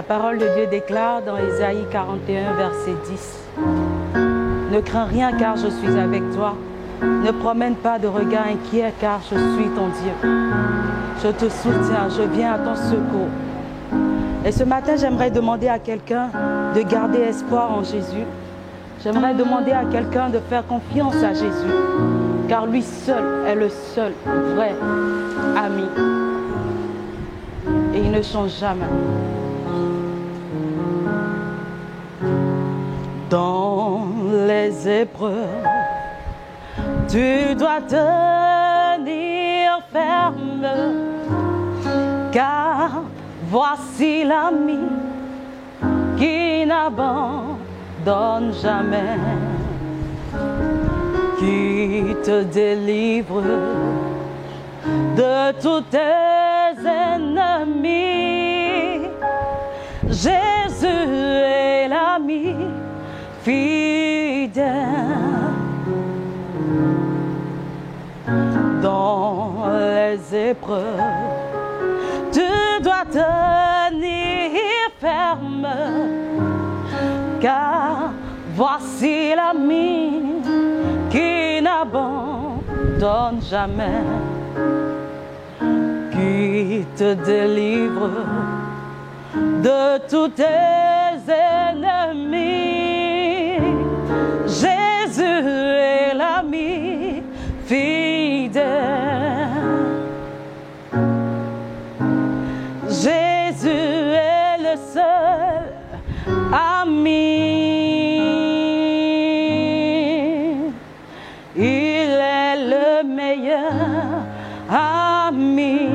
La parole de Dieu déclare dans Ésaïe 41, verset 10. Ne crains rien car je suis avec toi. Ne promène pas de regard inquiet car je suis ton Dieu. Je te soutiens, je viens à ton secours. Et ce matin, j'aimerais demander à quelqu'un de garder espoir en Jésus. J'aimerais demander à quelqu'un de faire confiance à Jésus, car lui seul est le seul vrai ami. Et il ne change jamais. Dans les épreuves, tu dois tenir ferme, car voici l'ami qui n'abandonne jamais, qui te délivre de tous tes ennemis. Jésus est l'ami fidèle. Dans les épreuves, tu dois tenir ferme, car voici l'ami qui n'abandonne jamais, qui te délivre de tous tes ennemis. Jésus est l'ami fidèle. Jésus est le seul ami. Il est le meilleur ami.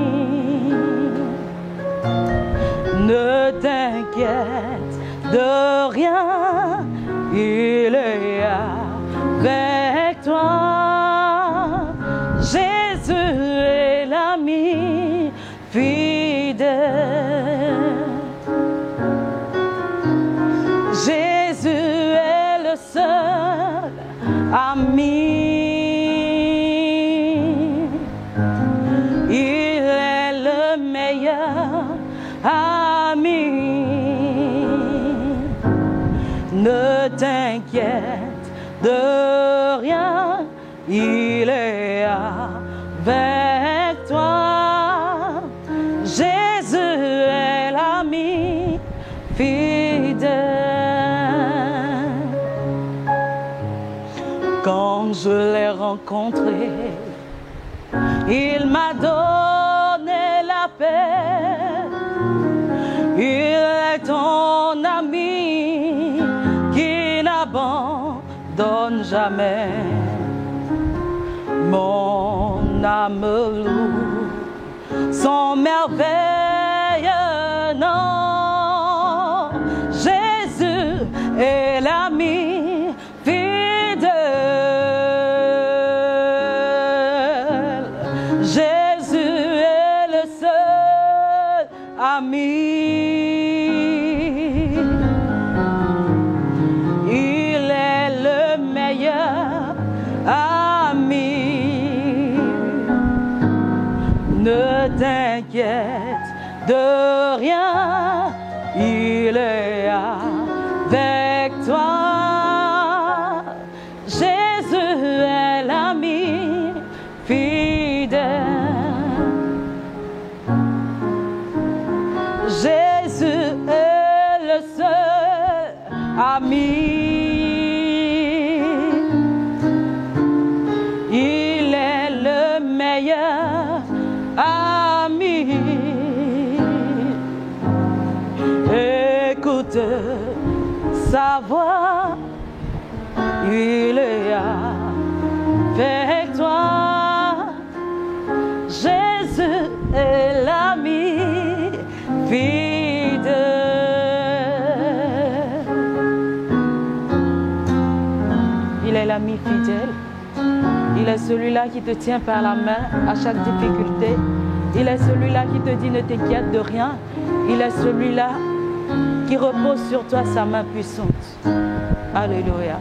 Ne t'inquiète de rien, il est avec toi. Jésus est l'ami fidèle. Jésus est le seul ami. Il est le meilleur ami. Ne t'inquiète de rien, il est avec toi. Jésus est l'ami fidèle. Quand je l'ai rencontré, il m'a donné la paix. Il est ton ami qui n'abandonne jamais. Mon âme loue son merveilleux nom. Jésus est l'ami fidèle. Jésus est le seul ami. Il est le meilleur ami. Ne t'inquiète de rien, il est avec toi. Jésus est l'ami fidèle. Jésus est le seul ami. Il est le meilleur ami. Écoute sa voix, il est avec toi. Jésus est l'ami fidèle. Il est l'ami fidèle. Il est celui-là qui te tient par la main à chaque difficulté. Il est celui-là qui te dit ne t'inquiète de rien. Il est celui-là qui repose sur toi sa main puissante. Alléluia.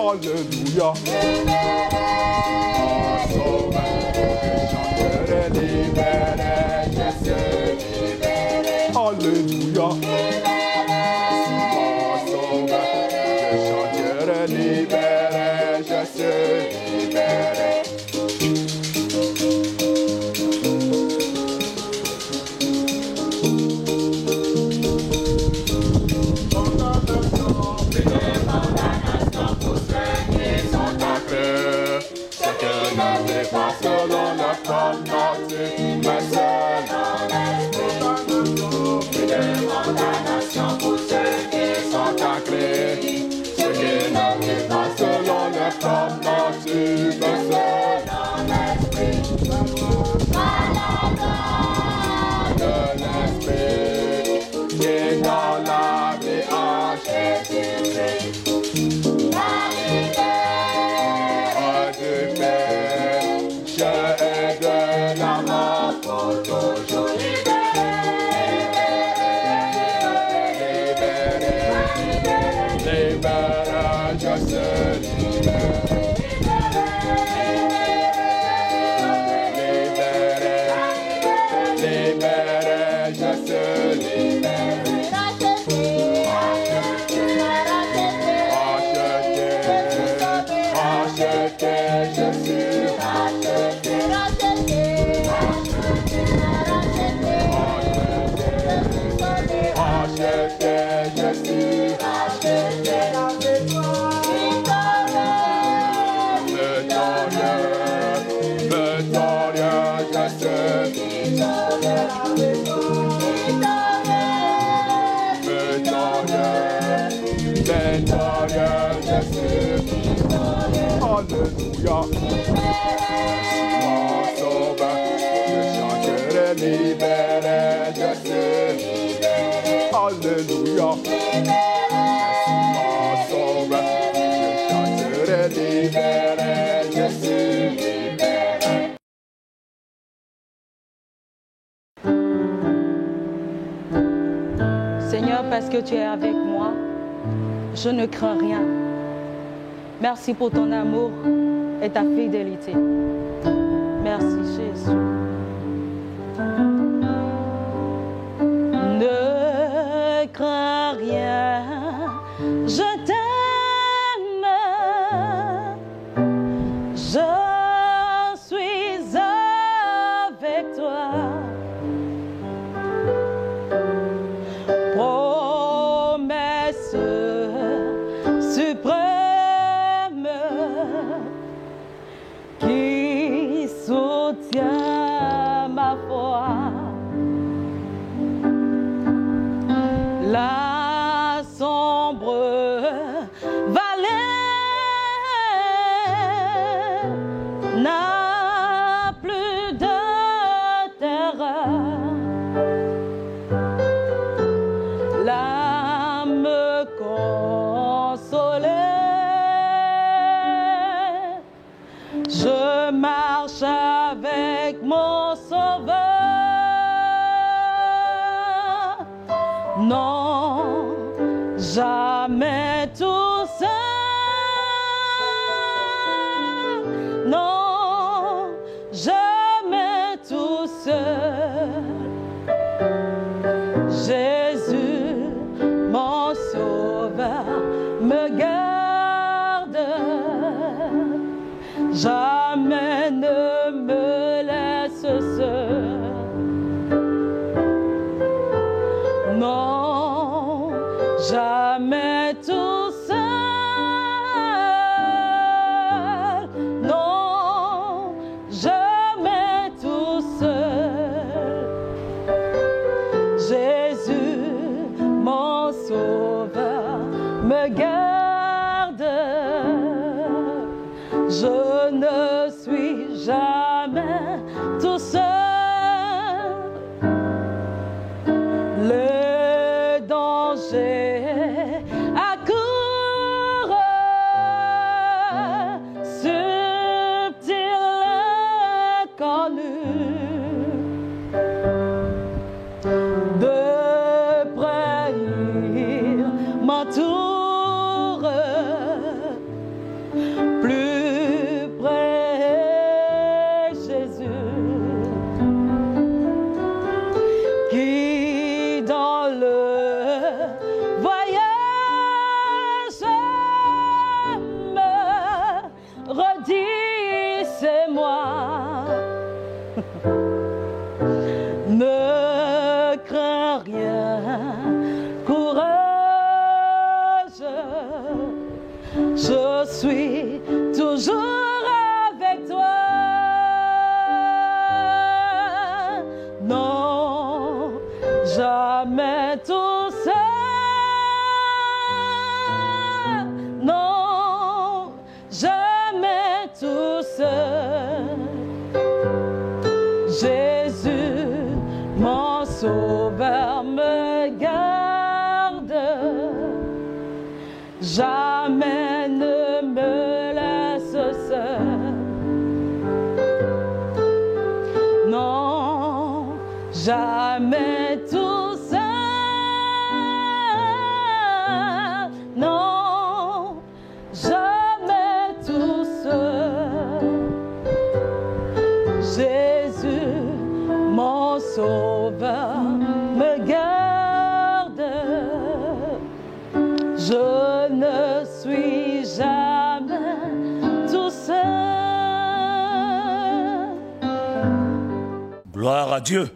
Alléluia. Mon sauveur, chanterai libéré, je suis libéré. Alléluia. Mon sauveur, je chanterai libéré, je suis libéré. Pas selon la communauté, mais selon l'esprit. Plus de condamnation pour ceux qui sont ancrés. Ceux qui ne vivent pas selon la communauté, mais selon l'esprit. Par la loi de l'esprit, qui est dans la vie en Jésus-Christ. La liberté du Père. Je de la mort pour toujours libéré, je suis libéré, libéré, je suis libéré, racheté, je suis racheté. Racheté, je suis racheté. Victorieux, je suis victorieux, je suis Alléluia. Mon sauveur, je chanterai libéré, je suis libéré. Alléluia. Mon sauveur, je chanterai libéré, je suis libéré. Seigneur, parce que tu es avec moi, je ne crains rien. Merci pour ton amour et ta fidélité. Merci Jésus. Ne crains rien, je t'aime. Je suis avec toi. Promesse suprême qui soutient ma foi. La sombre vallée n'a plus de terreur. L'âme consolée, je marche avec mon Sauveur. Non, jamais tout seul. Non, jamais tout seul. Jésus, mon Sauveur, me garde. Jamais ne me laisse seul. Non, jamais tout seul. Non, jamais tout seul. Jésus, mon Sauveur, me garde. Je ne suis jamais tout seul. Le danger accourt de prayer m'entoure, plus près Jésus, qui dans le voyage me redit c'est moi. Ne crains rien, courage, je suis toujours avec toi. Non, jamais tout seul. Non, jamais tout seul. Jésus, mon sauveur, me garde, jamais ne me laisse seul. Non, jamais tout seul. Non, jamais tout seul. Jésus, mon sauveur, me garde, je ne suis jamais tout seul. Gloire à Dieu.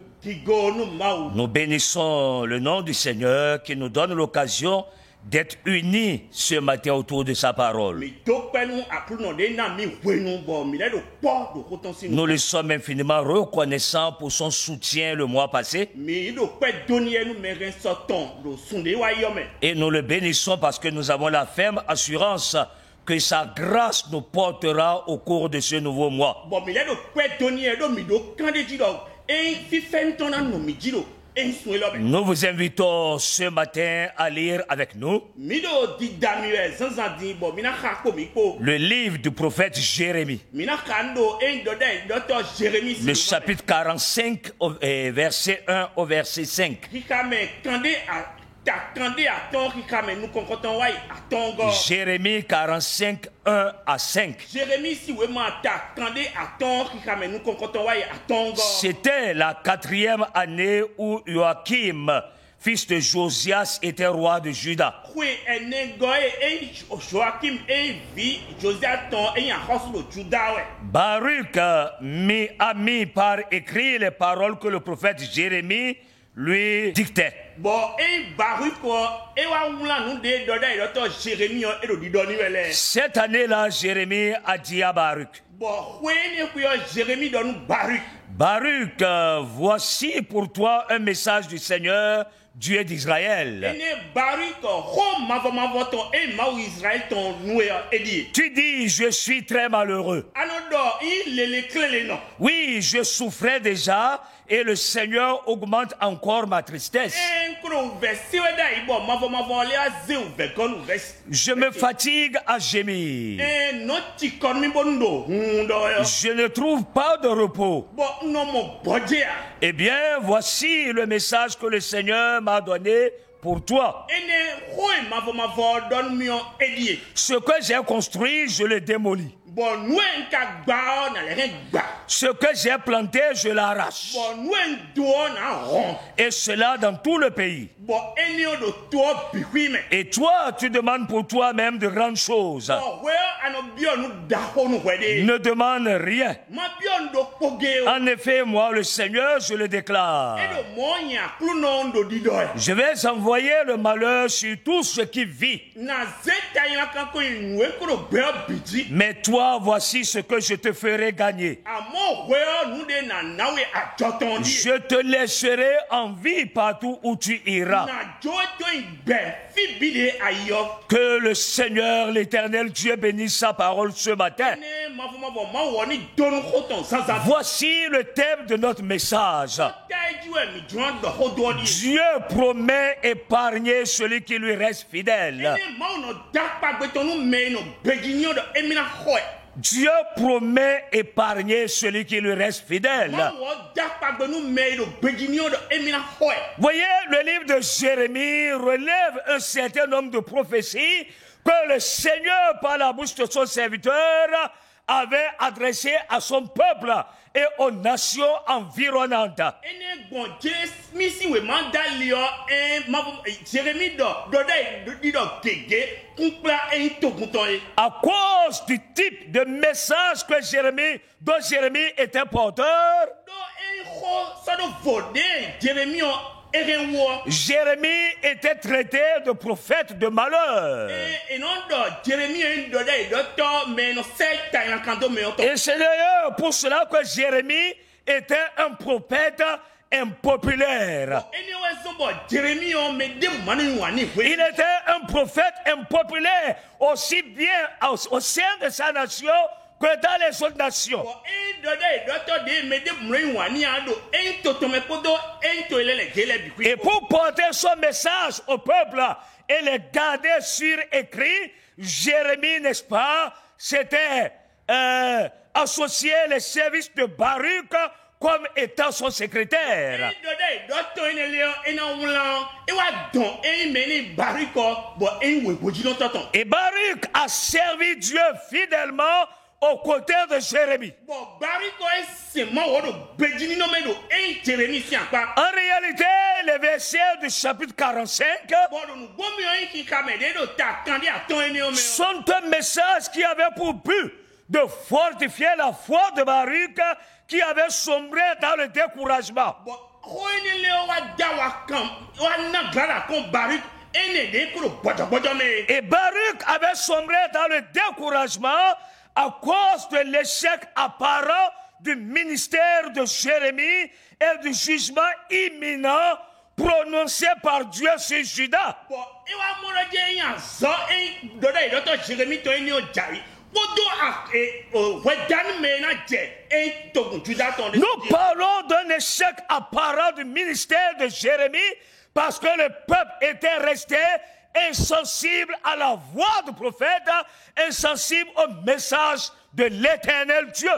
Nous bénissons le nom du Seigneur qui nous donne l'occasion d'être unis ce matin autour de sa parole. Nous lui sommes infiniment reconnaissants pour son soutien le mois passé. Et nous le bénissons parce que nous avons la ferme assurance que sa grâce nous portera au cours de ce nouveau mois. Nous vous invitons ce matin à lire avec nous le livre du prophète Jérémie, le chapitre 45, verset 1 au verset 5. Jérémie 45, 1 à 5. C'était la 4e année où Joachim, fils de Josias, était roi de Juda. Baruch a mis par écrit les paroles que le prophète Jérémie lui dictait. Cette année-là, Jérémie a dit à Baruch, Baruch, voici pour toi un message du Seigneur, Dieu d'Israël. Tu dis, je suis très malheureux. Oui, je souffrais déjà et le Seigneur augmente encore ma tristesse. Je me fatigue à gémir. Je ne trouve pas de repos. Eh bien, voici le message que le Seigneur m'a donné pour toi. Ce que j'ai construit, je le démolis. Ce que j'ai planté, je l'arrache. Et cela dans tout le pays. Et toi, tu demandes pour toi-même de grandes choses. Ne demande rien. En effet, moi, le Seigneur, je le déclare. Je vais envoyer le malheur sur tout ce qui vit. Mais toi, voici ce que je te ferai gagner. Je te laisserai en vie partout où tu iras. Que le Seigneur, l'Éternel Dieu, bénisse sa parole ce matin. Voici le thème de notre message. Dieu promet épargner celui qui lui reste fidèle. Dieu promet épargner celui qui lui reste fidèle. Voyez, le livre de Jérémie relève un certain nombre de prophéties que le Seigneur, par la bouche de son serviteur, avait adressées à son peuple et aux nations environnantes. À cause du type de message que dont Jérémie était porteur, Jérémie était traité de prophète de malheur. Et c'est d'ailleurs pour cela que Jérémie était un prophète impopulaire. Il était un prophète impopulaire aussi bien au sein de sa nation que dans les autres nations. Et pour porter son message au peuple et le garder sur écrit, Jérémie, n'est-ce pas, s'était associé les services de Baruch comme étant son secrétaire. Et Baruch a servi Dieu fidèlement aux côtés de Jérémie. En réalité, les versets du chapitre 45 sont un message qui avait pour but de fortifier la foi de Baruch qui avait sombré dans le découragement. Et Baruch avait sombré dans le découragement à cause de l'échec apparent du ministère de Jérémie et du jugement imminent prononcé par Dieu sur Juda. Nous parlons d'un échec apparent du ministère de Jérémie parce que le peuple était resté insensible à la voix du prophète, insensible au message de l'Éternel Dieu.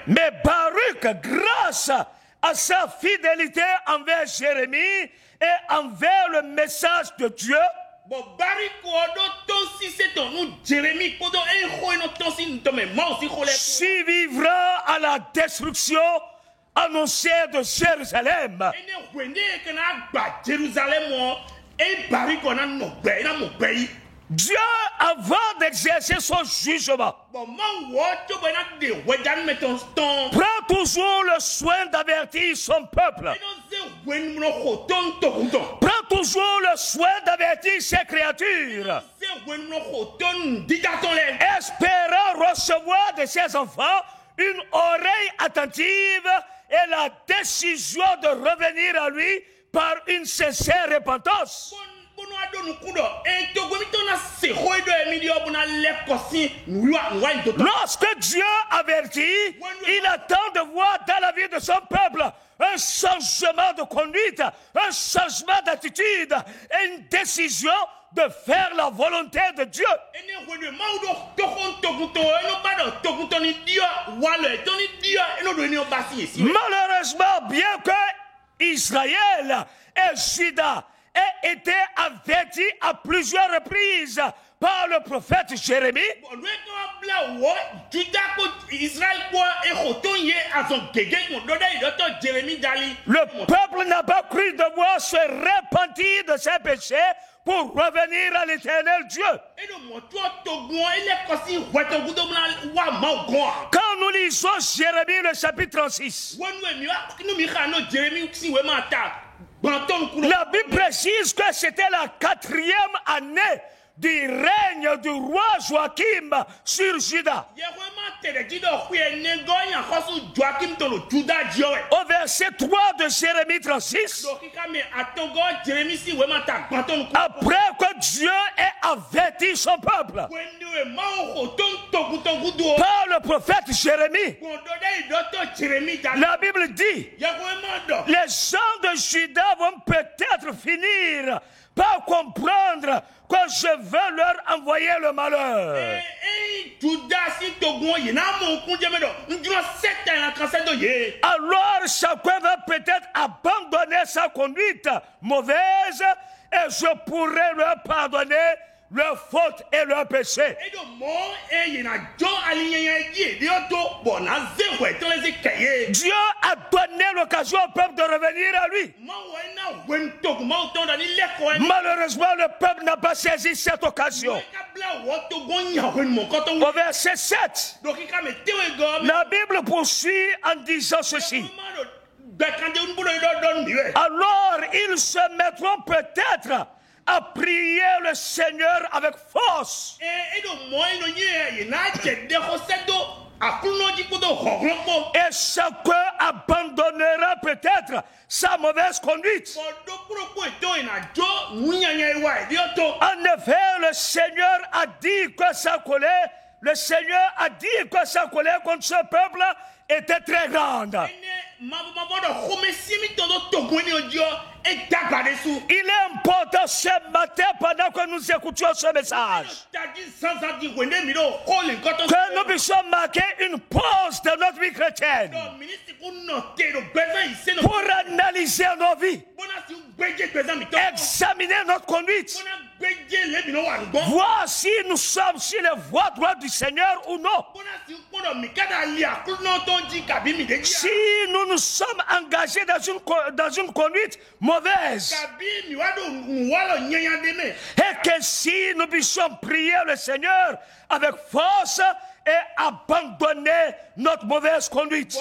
Mais Baruch, grâce à sa fidélité envers Jérémie et envers le message de Dieu, survivra à la destruction annoncée de Jérusalem. Dieu, avant d'exercer son jugement, prend toujours le soin d'avertir son peuple. Prend toujours le soin d'avertir ses créatures, espérant recevoir de ses enfants une oreille attentive et la décision de revenir à lui par une sincère repentance. Lorsque Dieu avertit, il attend de voir dans la vie de son peuple un changement de conduite, un changement d'attitude et une décision de faire la volonté de Dieu. Malheureusement, bien que Israël et Juda aient été avertis à plusieurs reprises par le prophète Jérémie, le peuple n'a pas cru devoir se repentir de ses péchés pour revenir à l'Éternel Dieu. Quand nous lisons Jérémie le chapitre 36, la Bible précise que c'était la 4e année du règne du roi Joachim sur Juda. Au verset 3 de Jérémie 36, après que Dieu ait averti son peuple par le prophète Jérémie, la Bible dit, les gens de Juda vont peut-être finir par comprendre que je veux leur envoyer le malheur. Alors chacun va peut-être abandonner sa conduite mauvaise et je pourrai leur pardonner leurs fautes et leurs péchés. Dieu a donné l'occasion au peuple de revenir à lui. Malheureusement, le peuple n'a pas saisi cette occasion. Au verset 7, la Bible poursuit en disant ceci. Alors ils se mettront peut-être à prier le Seigneur avec force. Et chacun abandonnera peut-être sa mauvaise conduite. En effet, le Seigneur a dit que sa colère, contre ce peuple était très grande. Il est important ce matin, pendant que nous écoutions ce message, que nous puissions marquer une pause de notre vie chrétienne pour analyser nos vies, examiner notre conduite, voir si nous sommes sur les voies droites du Seigneur ou non. Si nous nous sommes engagés dans une conduite mauvaise, et que si nous puissions prier le Seigneur avec force et abandonner notre mauvaise conduite.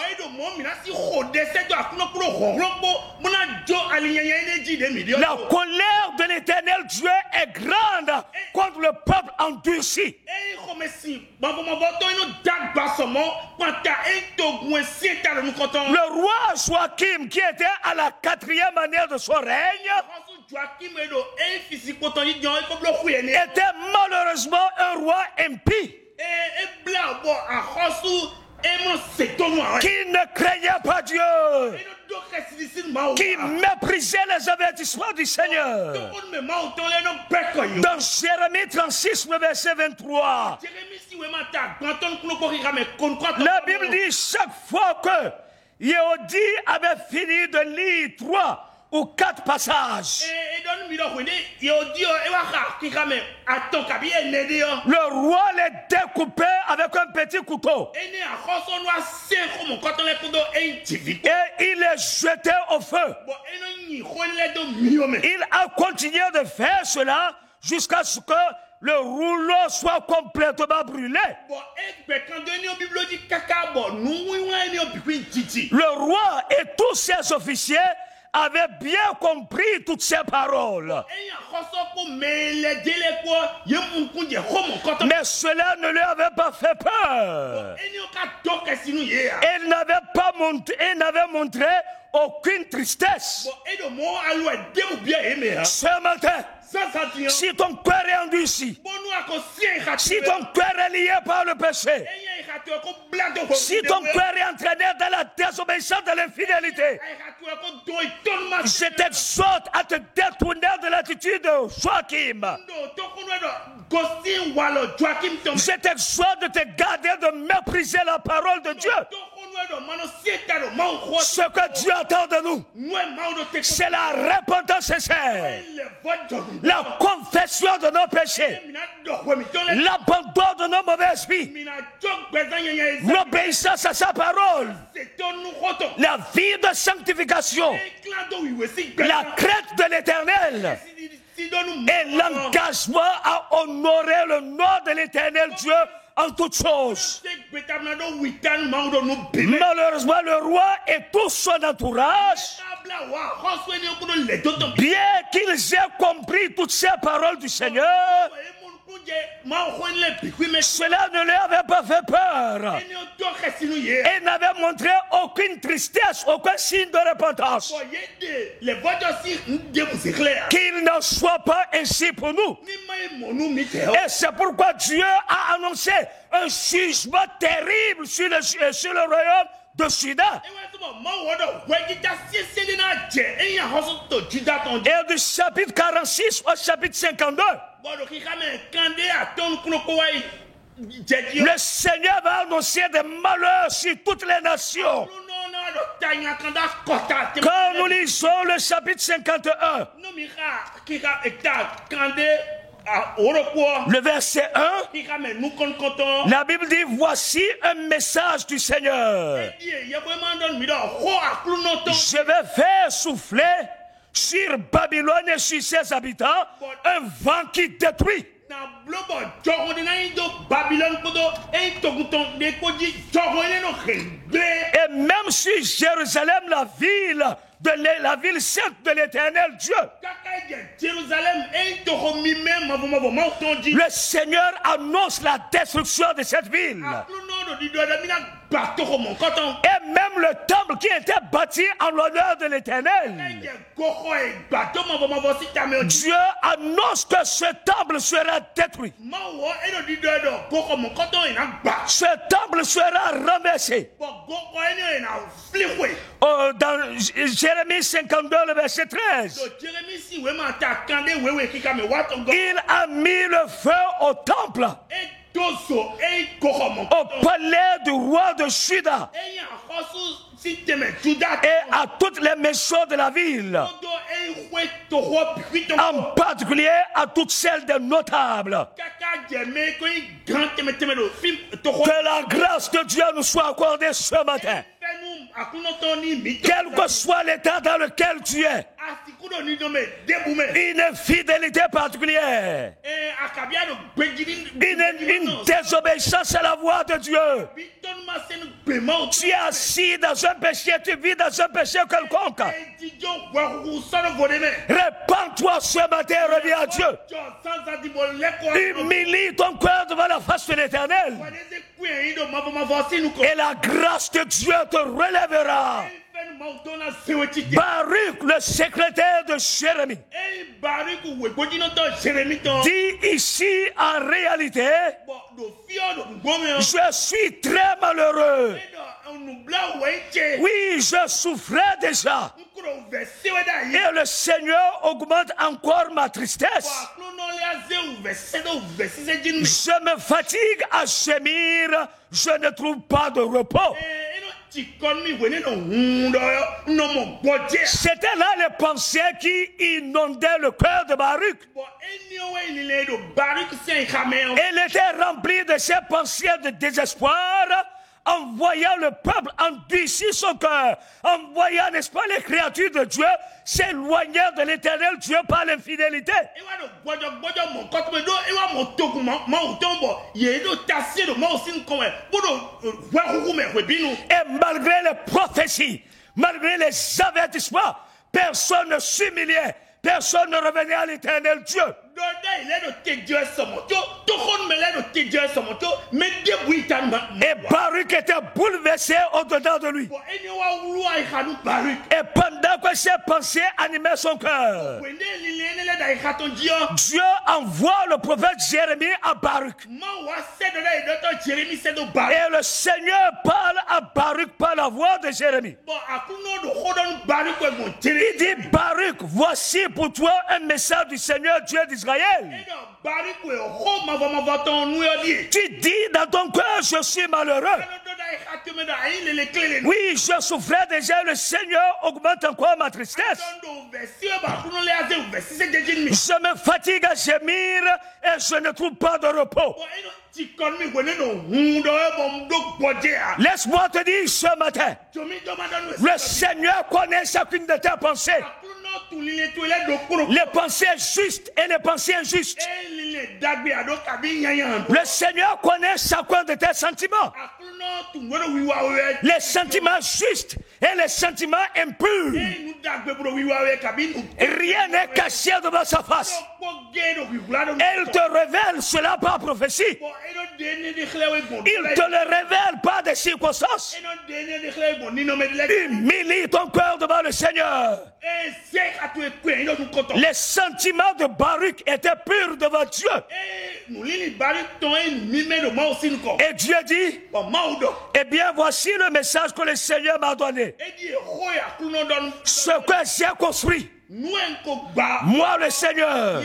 La colère de l'Éternel Dieu est grande contre le peuple endurci. Le roi Joachim, qui était à la 4e année de son règne, était malheureusement un roi impie, qui ne craignait pas Dieu, qui méprisait les avertissements du Seigneur. Dans Jérémie 36, le verset 23, la Bible dit chaque fois que Yehudi avait fini de lire 3 ou 4 passages, le roi les découpait avec un petit couteau et il les jetait au feu. Il a continué de faire cela jusqu'à ce que le rouleau soit complètement brûlé. Le roi et tous ses officiers avaient bien compris toutes ces paroles. Mais cela ne leur avait pas fait peur. Elle n'avait montré aucune tristesse. Ce matin, si ton cœur est endurci, si ton cœur est lié par le péché, si ton cœur est entraîné dans la désobéissance de l'infidélité, je t'exhorte à te détourner de l'attitude de Joachim. Je t'exhorte de te garder de mépriser la parole de Dieu. Ce que Dieu attend de nous, c'est la repentance sincère, la confession de nos péchés, l'abandon de nos mauvaises vies, l'obéissance à sa parole, la vie de sanctification, la crainte de l'Éternel et l'engagement à honorer le nom de l'Éternel Dieu en toutes choses. Malheureusement, le roi et tout son entourage, bien qu'ils aient compris toutes ces paroles du Seigneur, Cela ne leur avait pas fait peur. Et n'avait montré aucune tristesse, aucun signe de repentance. Qu'il n'en soit pas ainsi pour nous. Et c'est pourquoi Dieu a annoncé un jugement terrible sur le royaume de Juda. Et du chapitre 46 au chapitre 52, le Seigneur va annoncer des malheurs sur toutes les nations. Quand nous lisons le chapitre 51, le verset 1, la Bible dit: voici un message du Seigneur. Je vais faire souffler sur Babylone et sur ses habitants un vent qui détruit. Et même sur Jérusalem, la ville sainte de l'Éternel Dieu, le Seigneur annonce la destruction de cette ville. Et même le temple qui était bâti en l'honneur de l'Éternel, Dieu annonce que ce temple sera détruit. Ce temple sera renversé. Dans Jérémie 52, le verset 13, il a mis le feu au temple, au palais du roi de Juda et à toutes les maisons de la ville, en particulier à toutes celles des notables. Que la grâce de Dieu nous soit accordée ce matin. Quel que soit l'état dans lequel tu es, une infidélité particulière, une désobéissance à la voix de Dieu, tu es assis dans un péché, tu vis dans un péché quelconque, répands-toi ce matin et reviens à Dieu. Humilie ton cœur devant la face de l'Éternel, et la grâce de Dieu te relèvera. Baruch, le secrétaire de Jérémie, dit ici en réalité: je suis très malheureux. Oui, je souffrais déjà. Et le Seigneur augmente encore ma tristesse. Je me fatigue à gémir, je ne trouve pas de repos. C'était là les pensées qui inondaient le cœur de Baruch. Elle était remplie de ces pensées de désespoir, en voyant le peuple endurcir son cœur, en voyant, n'est-ce pas, les créatures de Dieu s'éloigner de l'Éternel Dieu par l'infidélité. Et malgré les prophéties, malgré les avertissements, personne ne s'humiliait, personne ne revenait à l'Éternel Dieu. Et Baruch était bouleversé au-dedans de lui. Et pendant que ses pensées animaient son cœur, Dieu envoie le prophète Jérémie à Baruch. Et le Seigneur parle à Baruch par la voix de Jérémie. Il dit: Baruch, voici pour toi un message du Seigneur Dieu d'Israël. Tu dis dans ton cœur: je suis malheureux. Oui, je souffrais déjà, le Seigneur augmente encore ma tristesse. Je me fatigue à gémir et je ne trouve pas de repos. Laisse-moi te dire ce matin, le Seigneur connaît chacune de tes pensées. Les pensées justes et les pensées injustes. Le Seigneur connaît chacun de tes sentiments. Les sentiments justes et les sentiments impurs. Rien n'est caché devant sa face. Il te révèle cela par prophétie. Il te le révèle par des circonstances. Humilie ton cœur devant le Seigneur. Les sentiments de Baruch étaient purs devant Dieu. Et Dieu dit, eh bien voici le message que le Seigneur m'a donné. Ce que j'ai construit, moi le Seigneur,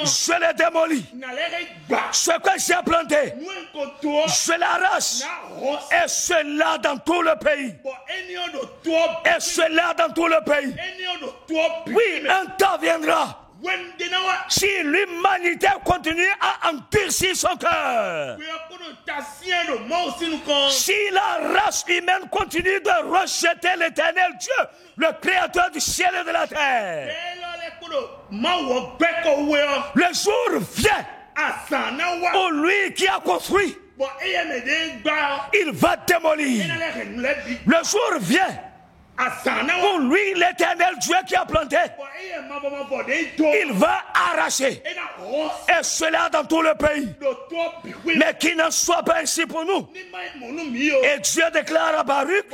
je l'ai démoli. Ce que j'ai planté, je l'arrache. Et cela dans tout le pays. Et cela dans tout le pays. Oui, un temps viendra. Si l'humanité continue à endurcir son cœur, si la race humaine continue de rejeter l'éternel Dieu, le créateur du ciel et de la terre, le jour vient où lui qui a construit, il va démolir. Le jour vient où lui, l'éternel Dieu qui a planté, il va arracher. Et cela dans tout le pays. Mais qu'il n'en soit pas ainsi pour nous. Et Dieu déclare à Baruch,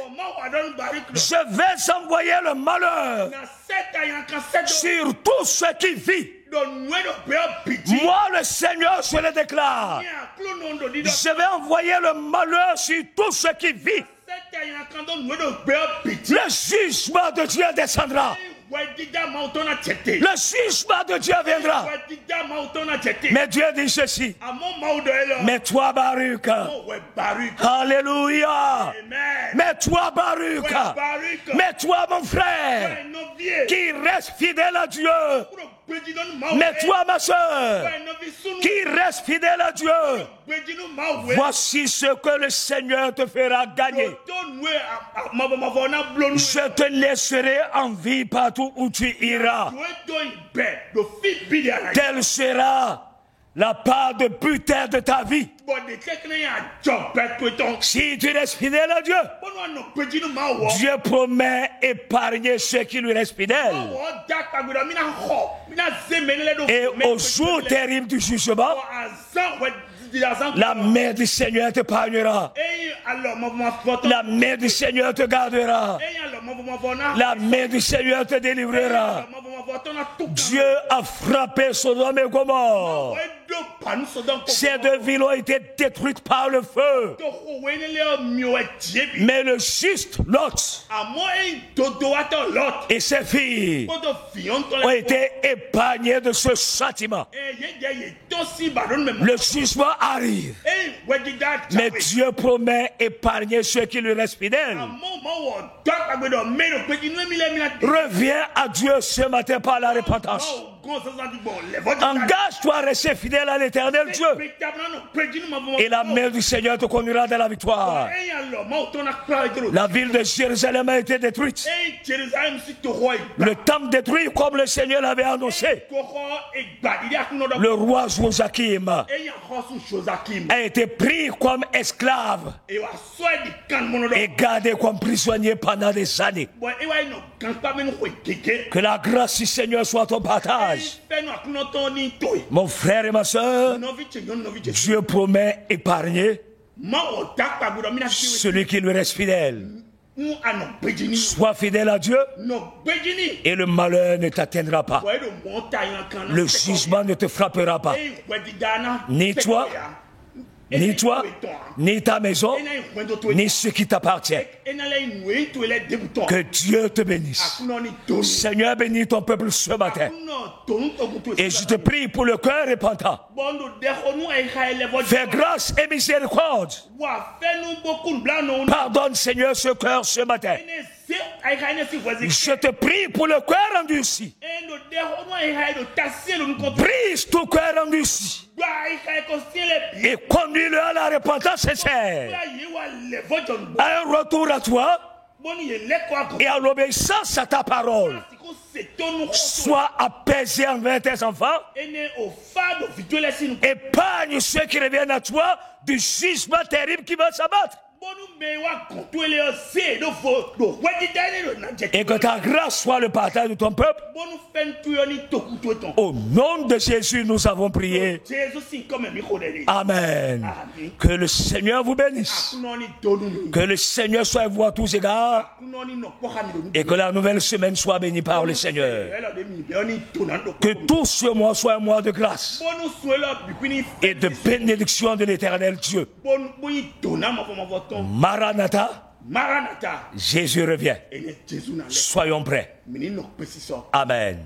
je vais envoyer le malheur sur tout ce qui vit. Moi le Seigneur, je le déclare, je vais envoyer le malheur sur tout ce qui vit. Le jugement de Dieu descendra. Le jugement de Dieu viendra. Mais Dieu dit ceci. Mais toi Baruch, alléluia. Mais toi Baruch, mais toi mon frère, qui reste fidèle à Dieu, mais toi ma soeur, qui reste fidèle à Dieu, voici ce que le Seigneur te fera gagner. Je te laisserai en vie partout où tu iras. Telle sera la part de butin de ta vie. Si tu restes fidèle à Dieu, Dieu promet épargner ceux qui lui restent fidèles. Et au jour terrible du jugement, la main du Seigneur t'épargnera. La main du Seigneur te gardera. La main du Seigneur te délivrera. Dieu a frappé Sodome et Gomorrhe. Ces deux villes ont été détruites par le feu. Mais le juste Lot et ses filles ont été épargnés de ce châtiment. Le jugement arrive. Mais Dieu promet épargner ceux qui lui restent fidèles. Reviens à Dieu ce matin par la repentance. Engage-toi à rester fidèle à l'éternel Dieu. Et la main du Seigneur te conduira dans la victoire. La ville de Jérusalem a été détruite. Le temple détruit comme le Seigneur l'avait annoncé. Le roi Joachim a été pris comme esclave et gardé comme prisonnier pendant des années. Que la grâce du Seigneur soit ton partage. Mon frère et ma soeur, Dieu promet épargner celui qui lui reste fidèle. Sois fidèle à Dieu et le malheur ne t'atteindra pas. Le jugement ne te frappera pas. Ni toi, ni ta maison, ni ce qui t'appartient. Que Dieu te bénisse. Seigneur, bénis ton peuple ce matin. Et je te prie pour le cœur repentant. Fais grâce et miséricorde. Pardonne, Seigneur, ce cœur ce matin. Je te prie pour le cœur endurci. Brise tout cœur endurci. Et conduis-le à la repentance sincère. À un retour à toi. Et à l'obéissance à ta parole. Sois apaisé envers tes enfants. Épargne ceux qui reviennent à toi du jugement terrible qui va s'abattre. Et que ta grâce soit le partage de ton peuple. Au nom de Jésus, nous avons prié. Amen. Que le Seigneur vous bénisse. Que le Seigneur soit avec vous à tous égards. Et que la nouvelle semaine soit bénie par le Seigneur. Que tout ce mois soit un mois de grâce et de bénédiction de l'Éternel Dieu. Maranatha, Jésus revient. Soyons prêts. Amen.